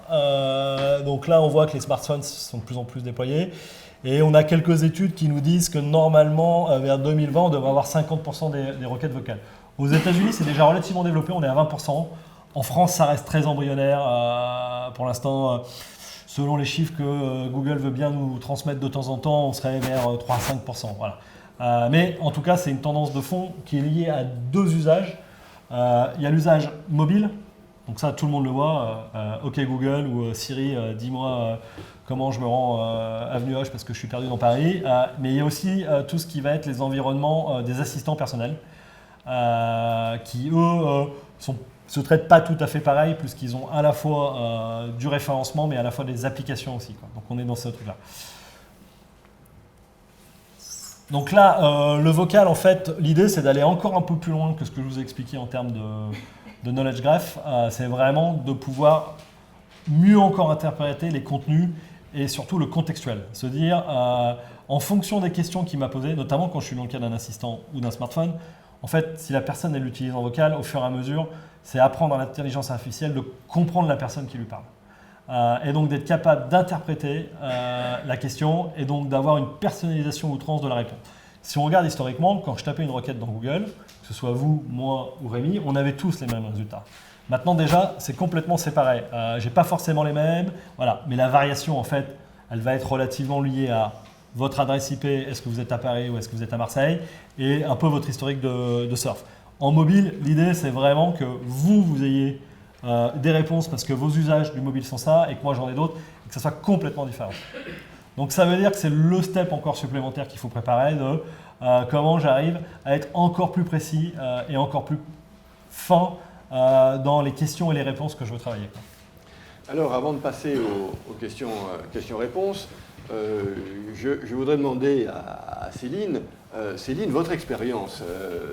Donc là, on voit que les smartphones sont de plus en plus déployés. Et on a quelques études qui nous disent que normalement, vers 2020, on devrait avoir 50% des requêtes vocales. Aux États-Unis, c'est déjà relativement développé, on est à 20%. En France, ça reste très embryonnaire. Pour l'instant, selon les chiffres que Google veut bien nous transmettre de temps en temps, on serait vers 3-5%. Voilà. Mais en tout cas, c'est une tendance de fond qui est liée à deux usages. Il y a l'usage mobile, donc ça tout le monde le voit. OK Google ou Siri, dis-moi comment je me rends avenue Hoche parce que je suis perdu dans Paris. Mais il y a aussi tout ce qui va être les environnements des assistants personnels qui, eux, se traitent pas tout à fait pareil puisqu'ils ont à la fois du référencement mais à la fois des applications aussi, quoi. Donc on est dans ce truc-là. Donc là, le vocal, en fait, l'idée, c'est d'aller encore un peu plus loin que ce que je vous ai expliqué en termes de knowledge graph. C'est vraiment de pouvoir mieux encore interpréter les contenus et surtout le contextuel. Se dire, en fonction des questions qu'il m'a posées, notamment quand je suis dans le cas d'un assistant ou d'un smartphone, en fait, si la personne elle l'utilise en vocal, au fur et à mesure, c'est apprendre à l'intelligence artificielle de comprendre la personne qui lui parle. Et donc d'être capable d'interpréter la question et donc d'avoir une personnalisation outrance de la réponse. Si on regarde historiquement, quand je tapais une requête dans Google, que ce soit vous, moi ou Rémi, on avait tous les mêmes résultats. Maintenant déjà, c'est complètement séparé. J'ai pas forcément les mêmes, voilà. Mais la variation en fait, elle va être relativement liée à votre adresse IP, est-ce que vous êtes à Paris ou est-ce que vous êtes à Marseille, et un peu votre historique de surf. En mobile, l'idée c'est vraiment que vous ayez des réponses parce que vos usages du mobile sont ça et que moi j'en ai d'autres et que ça soit complètement différent. Donc ça veut dire que c'est le step encore supplémentaire qu'il faut préparer de comment j'arrive à être encore plus précis et encore plus fin dans les questions et les réponses que je veux travailler. Alors avant de passer aux questions-réponses, je voudrais demander à Céline, Céline, votre expérience,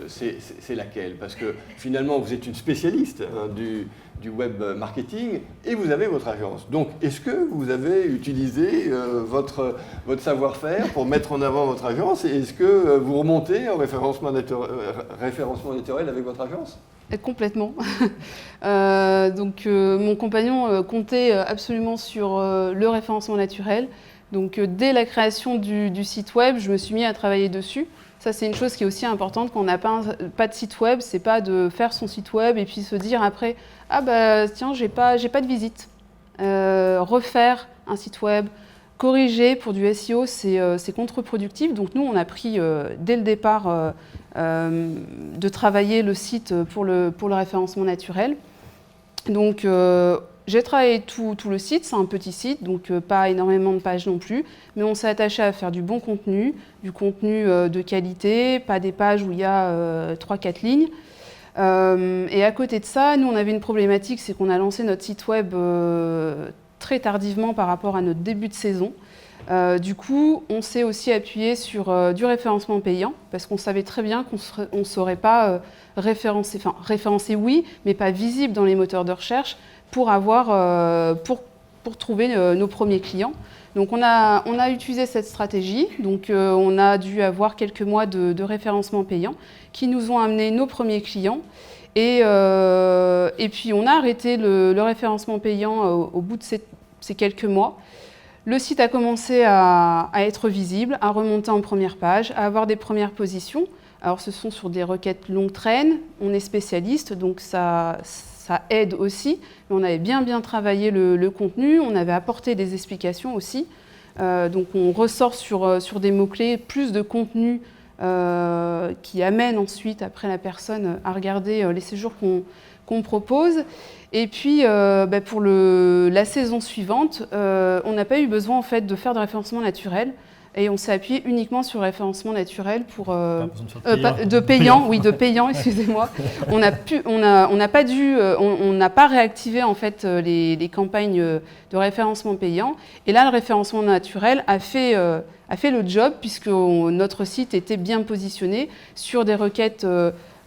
c'est laquelle? Parce que finalement, vous êtes une spécialiste du web marketing et vous avez votre agence. Donc, est-ce que vous avez utilisé votre savoir-faire pour mettre en avant votre agence et est-ce que vous remontez en référencement naturel avec votre agence? Complètement. Mon compagnon comptait absolument sur le référencement naturel. Donc, dès la création du site web, je me suis mis à travailler dessus. Ça, c'est une chose qui est aussi importante quand on n'a pas de site web. C'est pas de faire son site web et puis se dire après « Ah bah tiens, j'ai pas de visite ». Refaire un site web, corriger pour du SEO, c'est contre-productif. Donc, nous, on a pris dès le départ de travailler le site pour le référencement naturel. Donc, j'ai travaillé tout le site, c'est un petit site, donc pas énormément de pages non plus, mais on s'est attaché à faire du bon contenu, du contenu de qualité, pas des pages où il y a 3-4 lignes. Et à côté de ça, nous on avait une problématique, c'est qu'on a lancé notre site web très tardivement par rapport à notre début de saison. Du coup, on s'est aussi appuyé sur du référencement payant, parce qu'on savait très bien qu'on ne saurait pas référencer oui, mais pas visible dans les moteurs de recherche, pour trouver nos premiers clients. Donc on a utilisé cette stratégie, donc on a dû avoir quelques mois de référencement payant qui nous ont amené nos premiers clients et puis on a arrêté le référencement payant au bout de ces quelques mois. Le site a commencé à être visible, à remonter en première page, à avoir des premières positions. Alors ce sont sur des requêtes longue traîne, on est spécialiste, donc ça aide aussi. Mais on avait bien travaillé le contenu, on avait apporté des explications aussi. Donc on ressort sur des mots-clés, plus de contenu qui amène ensuite après la personne à regarder les séjours qu'on propose. Et puis pour la saison suivante, on n'a pas eu besoin en fait de faire de référencement naturel. Et on s'est appuyé uniquement sur le référencement naturel pour de payant, excusez-moi. On n'a pas réactivé en fait les campagnes de référencement payant. Et là, le référencement naturel a fait le job puisque notre site était bien positionné sur des requêtes.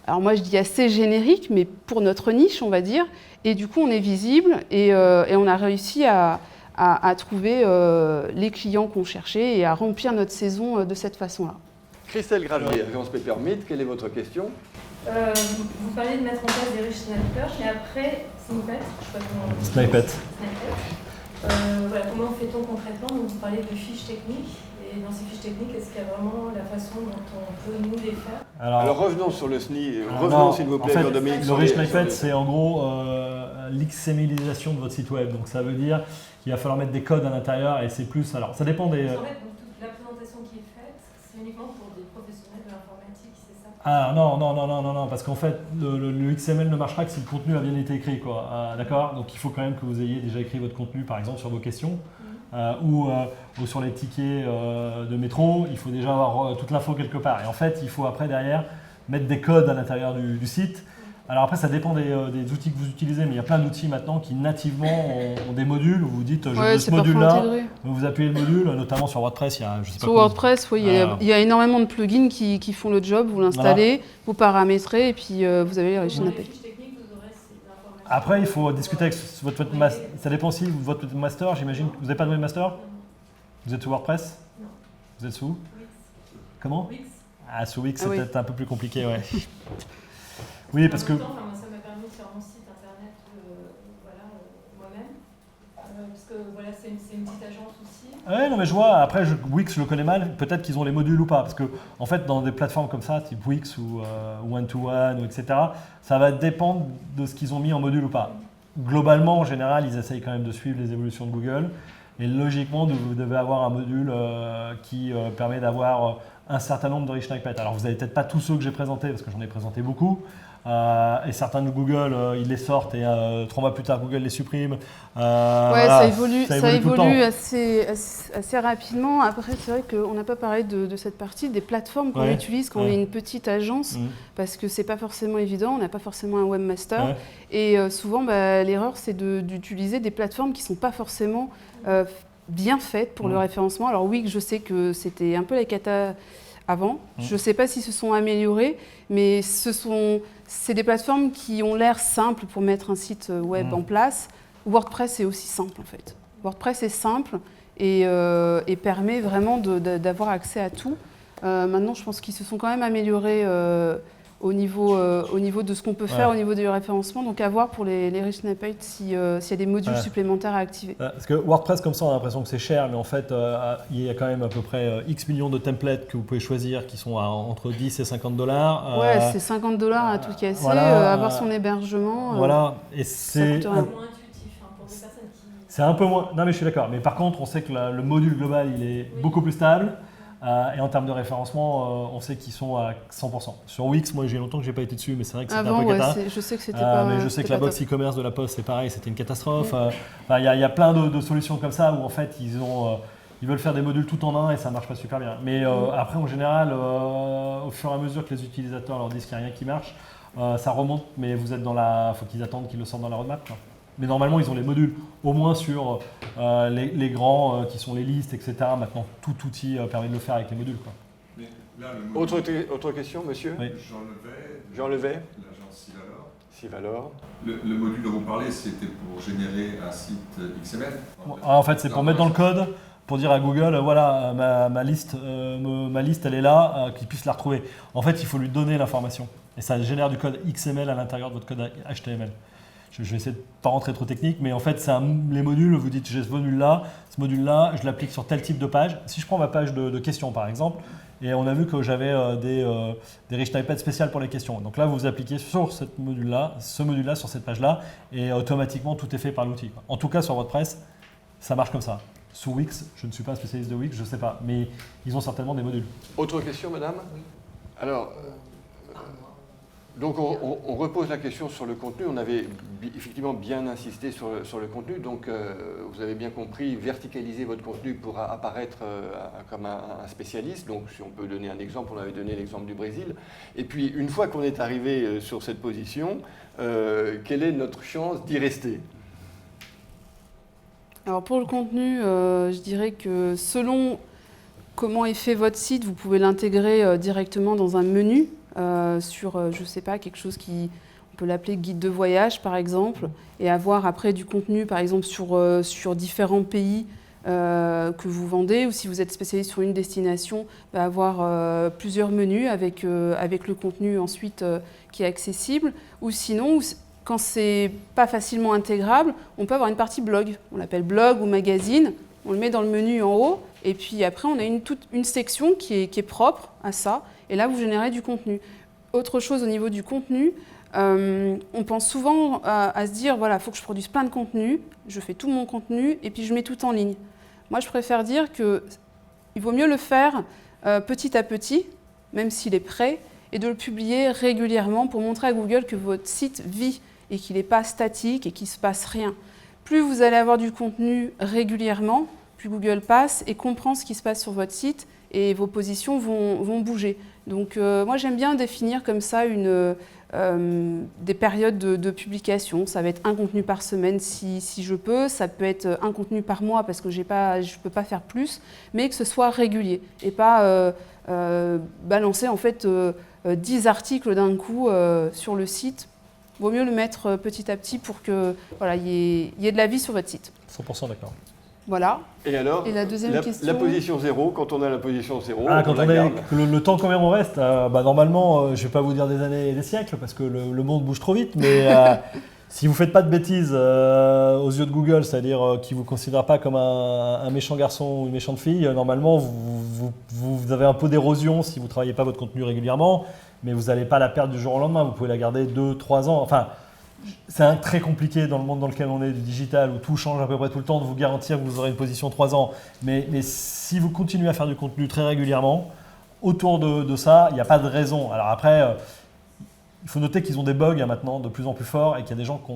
Alors moi, je dis assez génériques, mais pour notre niche, on va dire. Et du coup, on est visible et on a réussi à trouver les clients qu'on cherchait et à remplir notre saison de cette façon-là. Christelle Gravier, agence Peppermint, quelle est votre question? Vous parlez de mettre en place des rich snipers, mais après, Snippet. Voilà, comment fait-on concrètement? Donc, vous parlez de fiches techniques. Et dans ces fiches techniques, est-ce qu'il y a vraiment la façon dont on peut nous les faire? Alors revenons sur le SNI, revenons s'il vous plaît, en fait, Dominique. Le rich snippet, c'est en gros l'XMLisation de votre site web. Donc ça veut dire qu'il va falloir mettre des codes à l'intérieur et c'est plus. Alors ça dépend des. En fait, donc, toute la présentation qui est faite, c'est uniquement pour des professionnels de l'informatique, c'est ça? Ah non, parce qu'en fait, le XML ne marchera que si le contenu a bien été écrit, quoi. D'accord? Donc il faut quand même que vous ayez déjà écrit votre contenu, par exemple sur vos questions. Ou sur les tickets de métro, il faut déjà avoir toute l'info quelque part. Et en fait, il faut après, derrière, mettre des codes à l'intérieur du site. Alors après, ça dépend des outils que vous utilisez, mais il y a plein d'outils maintenant qui nativement ont des modules où vous dites je veux ce module-là, vous appuyez le module, notamment sur WordPress. Il y a, je sais pas sur WordPress, oui, il y a énormément de plugins qui font le job, vous l'installez, vous paramétrez et puis vous avez les rich snippets. Après, il faut discuter avec votre master. Ça dépend si votre master, j'imagine que vous n'avez pas de webmaster? Vous êtes sous WordPress? Non. Vous êtes sous? Wix. Comment? Wix. Ah, sous Wix, c'est oui. peut-être un peu plus compliqué, ouais. Oui, parce que... En même temps, moi, ça m'a permis de faire mon site internet moi-même. Parce que voilà, c'est une petite agence aussi. Ouais, non, mais je vois, après, Wix, je le connais mal, peut-être qu'ils ont les modules ou pas. Parce que, en fait, dans des plateformes comme ça, type Wix ou One-to-One, etc., ça va dépendre de ce qu'ils ont mis en module ou pas. Globalement, en général, ils essayent quand même de suivre les évolutions de Google. Et logiquement, vous devez avoir un module qui permet d'avoir un certain nombre de rich snippets. Alors, vous n'avez peut-être pas tous ceux que j'ai présentés, parce que j'en ai présenté beaucoup. Et certains de Google, ils les sortent et 3 mois plus tard, Google les supprime. Ouais, Voilà, ça évolue tout le temps. assez rapidement. Après, c'est vrai qu'on n'a pas parlé de cette partie des plateformes qu'on Ouais. utilise quand on est une petite agence, parce que c'est pas forcément évident, on n'a pas forcément un webmaster. Ouais. Et souvent, l'erreur, c'est d'utiliser des plateformes qui ne sont pas forcément bien faites pour le référencement. Alors oui, je sais que c'était un peu la cata avant. Je ne sais pas s'ils se sont améliorés, mais c'est des plateformes qui ont l'air simples pour mettre un site web en place. WordPress est aussi simple en fait. WordPress est simple et permet vraiment d'avoir accès à tout. Maintenant, je pense qu'ils se sont quand même améliorés au niveau de ce qu'on peut faire au niveau du référencement. Donc à voir pour les rich snippets s'il y a des modules supplémentaires à activer. Parce que WordPress, comme ça, on a l'impression que c'est cher, mais en fait, il y a quand même à peu près X millions de templates que vous pouvez choisir qui sont entre 10 et 50 $. Ouais, c'est 50 $ à tout casser, voilà, avoir son hébergement. Voilà, et ça coûte c'est rien. Moins intuitif pour des personnes qui... c'est un peu moins. Non, mais je suis d'accord. Mais par contre, on sait que le module global, il est beaucoup plus stable. Et en termes de référencement, on sait qu'ils sont à 100%. Sur Wix, moi j'ai longtemps que je n'ai pas été dessus, mais c'est vrai que c'était un peu cata. Je sais que c'était pas. Mais je sais que la box e-commerce de la Poste, c'est pareil, c'était une catastrophe. Il y a plein de solutions comme ça où en fait ils veulent faire des modules tout en un et ça marche pas super bien. Mais après, en général, au fur et à mesure que les utilisateurs leur disent qu'il n'y a rien qui marche, ça remonte, mais vous êtes faut qu'ils attendent qu'ils le sortent dans la roadmap, quoi. Mais normalement, ils ont les modules, au moins sur les grands qui sont les listes, etc. Maintenant, tout outil permet de le faire avec les modules, quoi. Mais là, le module, Autre question, monsieur? Oui. Jean Levet, Levet. l'agence Sivalor. Sivalor. Le module dont vous parlez, c'était pour générer un site XML. En fait, c'est pour mettre dans le code, pour dire à Google, voilà, ma liste, elle est là, qu'ils puissent la retrouver. En fait, il faut lui donner l'information. Et ça génère du code XML à l'intérieur de votre code HTML. Je vais essayer de ne pas rentrer trop technique, mais en fait, les modules, vous dites, j'ai ce module-là, je l'applique sur tel type de page. Si je prends ma page de questions, par exemple, et on a vu que j'avais des rich snippets spéciales pour les questions. Donc là, vous appliquez sur ce module-là, sur cette page-là, et automatiquement, tout est fait par l'outil. En tout cas, sur WordPress, ça marche comme ça. Sous Wix, je ne suis pas un spécialiste de Wix, je ne sais pas, mais ils ont certainement des modules. Autre question, madame? Oui. Alors, donc on repose la question sur le contenu. On avait effectivement bien insisté sur le contenu. Donc vous avez bien compris, verticaliser votre contenu pour apparaître comme un spécialiste. Donc si on peut donner un exemple, on avait donné l'exemple du Brésil. Et puis une fois qu'on est arrivé sur cette position, quelle est notre chance d'y rester? Alors pour le contenu, je dirais que selon comment est fait votre site, vous pouvez l'intégrer directement dans un menu. Sur, je ne sais pas, quelque chose on peut l'appeler guide de voyage par exemple, et avoir après du contenu par exemple sur différents pays que vous vendez, ou si vous êtes spécialiste sur une destination, avoir plusieurs menus avec le contenu ensuite qui est accessible, ou sinon, quand c'est pas facilement intégrable, on peut avoir une partie blog, on l'appelle blog ou magazine, on le met dans le menu en haut, et puis après on a une section qui est propre à ça. Et là, vous générez du contenu. Autre chose au niveau du contenu, on pense souvent à se dire, voilà, il faut que je produise plein de contenu, je fais tout mon contenu et puis je mets tout en ligne. Moi, je préfère dire qu'il vaut mieux le faire petit à petit, même s'il est prêt, et de le publier régulièrement pour montrer à Google que votre site vit et qu'il n'est pas statique et qu'il ne se passe rien. Plus vous allez avoir du contenu régulièrement, plus Google passe et comprend ce qui se passe sur votre site et vos positions vont bouger. Donc moi j'aime bien définir comme ça des périodes de publication. Ça va être un contenu par semaine si je peux, ça peut être un contenu par mois parce que je ne peux pas faire plus, mais que ce soit régulier et pas balancer en fait 10 articles d'un coup sur le site. Vaut mieux le mettre petit à petit pour que voilà, y ait de la vie sur votre site. 100% d'accord. Voilà. Et alors, Et la deuxième question. la position 0, quand on a la position 0, Quand on la on est, garde. le temps combien on reste, normalement, je ne vais pas vous dire des années et des siècles parce que le monde bouge trop vite, mais si vous ne faites pas de bêtises aux yeux de Google, c'est-à-dire qu'ils ne vous considèrent pas comme un méchant garçon ou une méchante fille, normalement, vous avez un peu d'érosion si vous ne travaillez pas votre contenu régulièrement, mais vous n'allez pas la perdre du jour au lendemain. Vous pouvez la garder 2-3 ans. Enfin, c'est très compliqué dans le monde dans lequel on est du digital, où tout change à peu près tout le temps, de vous garantir que vous aurez une position 3 ans. Mais si vous continuez à faire du contenu très régulièrement, autour de ça, il n'y a pas de raison. Alors après, il faut noter qu'ils ont des bugs maintenant de plus en plus forts et qu'il y a des gens qui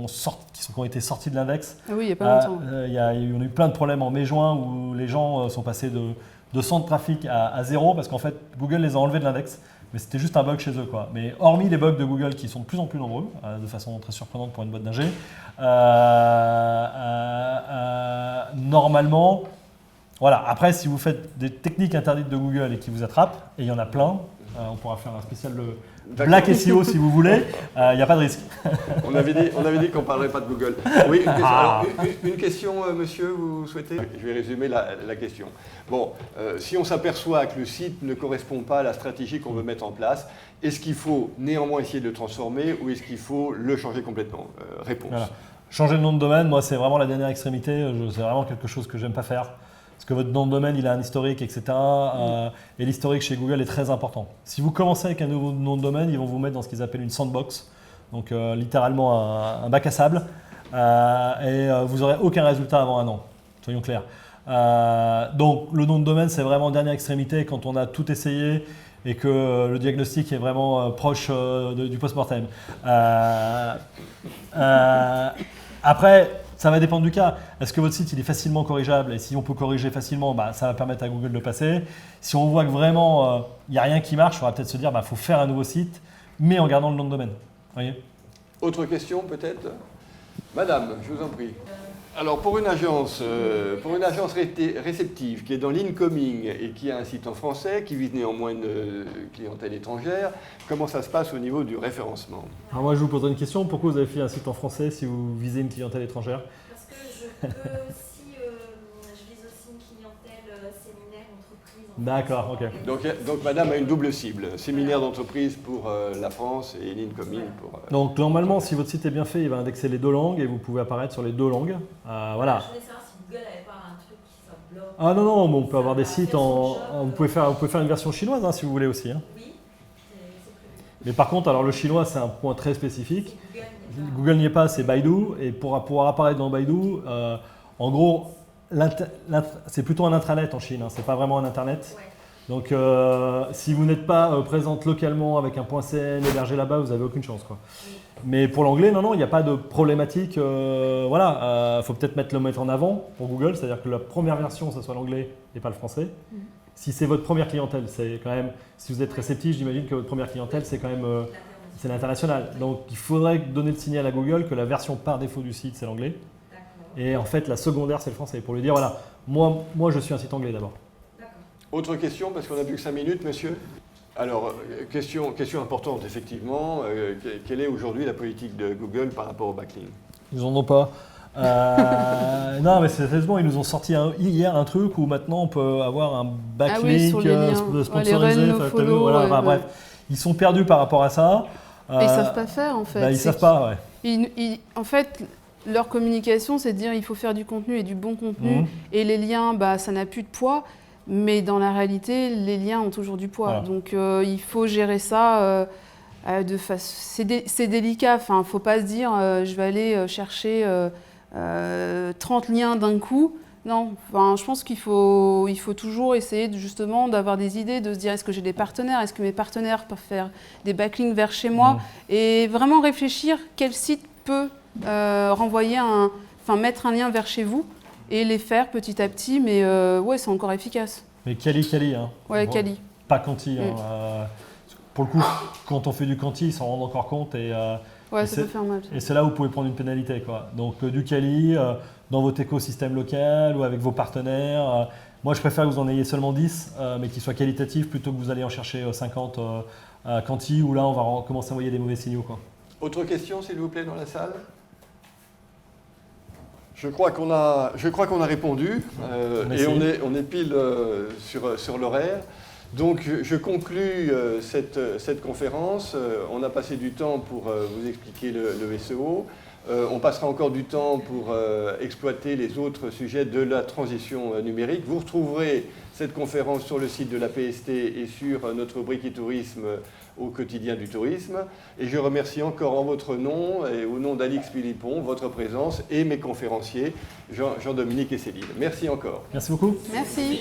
ont été sortis de l'index. Ah oui, il n'y a pas longtemps. On a eu plein de problèmes en mai-juin où les gens sont passés de 100 de trafic à 0 parce qu'en fait, Google les a enlevés de l'index. Mais c'était juste un bug chez eux, quoi. Mais hormis les bugs de Google qui sont de plus en plus nombreux, de façon très surprenante pour une boîte d'ingé, normalement, voilà. Après, si vous faites des techniques interdites de Google et qui vous attrapent, et il y en a plein, on pourra faire un spécial Black SEO si vous voulez, il n'y a pas de risque. On avait dit qu'on ne parlerait pas de Google. Oui, une question, une question, monsieur, vous souhaitez? Je vais résumer la question. Bon, si on s'aperçoit que le site ne correspond pas à la stratégie qu'on veut mettre en place, est-ce qu'il faut néanmoins essayer de le transformer ou est-ce qu'il faut le changer complètement? Réponse. Voilà. Changer le nom de domaine, moi, c'est vraiment la dernière extrémité. C'est vraiment quelque chose que j'aime pas faire. Parce que votre nom de domaine, il a un historique, etc. Et l'historique chez Google est très important. Si vous commencez avec un nouveau nom de domaine, ils vont vous mettre dans ce qu'ils appellent une sandbox. Donc littéralement un bac à sable. Et vous n'aurez aucun résultat avant 1 an. Soyons clairs. Donc le nom de domaine, c'est vraiment dernière extrémité quand on a tout essayé et que le diagnostic est vraiment proche du post-mortem. Après, ça va dépendre du cas. Est-ce que votre site il est facilement corrigeable? Et si on peut corriger facilement, ça va permettre à Google de passer. Si on voit que vraiment il n'y a rien qui marche, il faudra peut-être se dire qu'il faut faire un nouveau site, mais en gardant le nom de domaine. Voyez. Autre question peut-être? Madame, je vous en prie. Alors pour une agence réceptive qui est dans l'incoming et qui a un site en français, qui vise néanmoins une clientèle étrangère, comment ça se passe au niveau du référencement? Alors moi je vous poserai une question, pourquoi vous avez fait un site en français si vous visez une clientèle étrangère? Parce que je vise aussi une clientèle séminaire, entreprise. D'accord, ok. Donc madame a une double cible, séminaire d'entreprise pour la France et l'incoming pour... Donc normalement, si votre site est bien fait, il va indexer les 2 langues et vous pouvez apparaître sur les 2 langues. Voilà. Je voulais savoir si Google n'avait pas un truc qui soit bloque. Ah non, mais on peut avoir des sites vous pouvez faire une version chinoise si vous voulez aussi. Hein. Oui, c'est prévu. Mais par contre, alors le chinois, c'est un point très spécifique. Google n'y est pas. C'est Baidu. Et pour pouvoir apparaître dans Baidu, en gros, c'est plutôt un intranet en Chine, c'est pas vraiment un internet. Ouais. Donc si vous n'êtes pas présente localement avec un .cn hébergé là-bas, vous n'avez aucune chance. Oui. Mais pour l'anglais, non, il n'y a pas de problématique. Faut peut-être le mettre en avant pour Google, c'est-à-dire que la première version, ça soit l'anglais et pas le français. Si c'est votre première clientèle, c'est quand même, si vous êtes réceptif, j'imagine que votre première clientèle, c'est quand même c'est l'international. Donc il faudrait donner le signal à Google que la version par défaut du site, c'est l'anglais. Et en fait, la secondaire, c'est le français. Pour lui dire, voilà, moi je suis un site anglais d'abord. Autre question, parce qu'on n'a plus que 5 minutes, monsieur. Alors, question importante, effectivement. Quelle est aujourd'hui la politique de Google par rapport au backlink? Ils n'en ont pas. Non, mais sérieusement, ils nous ont sorti hier un truc où maintenant on peut avoir un backlink sponsorisé. Bref, ils sont perdus par rapport à ça. Ils ne savent pas faire, en fait. Ils ne savent pas, ouais. En fait, leur communication, c'est de dire il faut faire du contenu et du bon contenu. Et les liens, ça n'a plus de poids. Mais dans la réalité, les liens ont toujours du poids. Voilà. Donc, il faut gérer ça de façon... C'est délicat. Enfin, il ne faut pas se dire je vais aller chercher 30 liens d'un coup. Non, je pense qu'il faut toujours essayer justement d'avoir des idées, de se dire est-ce que j'ai des partenaires, est-ce que mes partenaires peuvent faire des backlinks vers chez moi et vraiment réfléchir quel site peut mettre un lien vers chez vous et les faire petit à petit, mais c'est encore efficace. Mais Kali, hein. Ouais, Kali. Pas Quanti. Pour le coup, quand on fait du Quanti, ils s'en rendent encore compte et ça peut faire mal. Et c'est là où vous pouvez prendre une pénalité, quoi. Donc du Kali dans votre écosystème local ou avec vos partenaires. Moi, je préfère que vous en ayez seulement 10, mais qui soient qualitatifs plutôt que vous allez en chercher 50 à Quanti où là, on va commencer à envoyer des mauvais signaux, quoi. Autre question, s'il vous plaît, dans la salle? Je crois qu'on a répondu Merci. et on est pile sur l'horaire. Donc je conclus cette conférence. On a passé du temps pour vous expliquer le SEO. On passera encore du temps pour exploiter les autres sujets de la transition numérique. Vous retrouverez cette conférence sur le site de la PST et sur notre rubrique e-tourisme au quotidien du tourisme. Et je remercie encore en votre nom et au nom d'Alix Philippon votre présence et mes conférenciers Jean-Dominique et Céline. Merci encore. Merci beaucoup. Merci.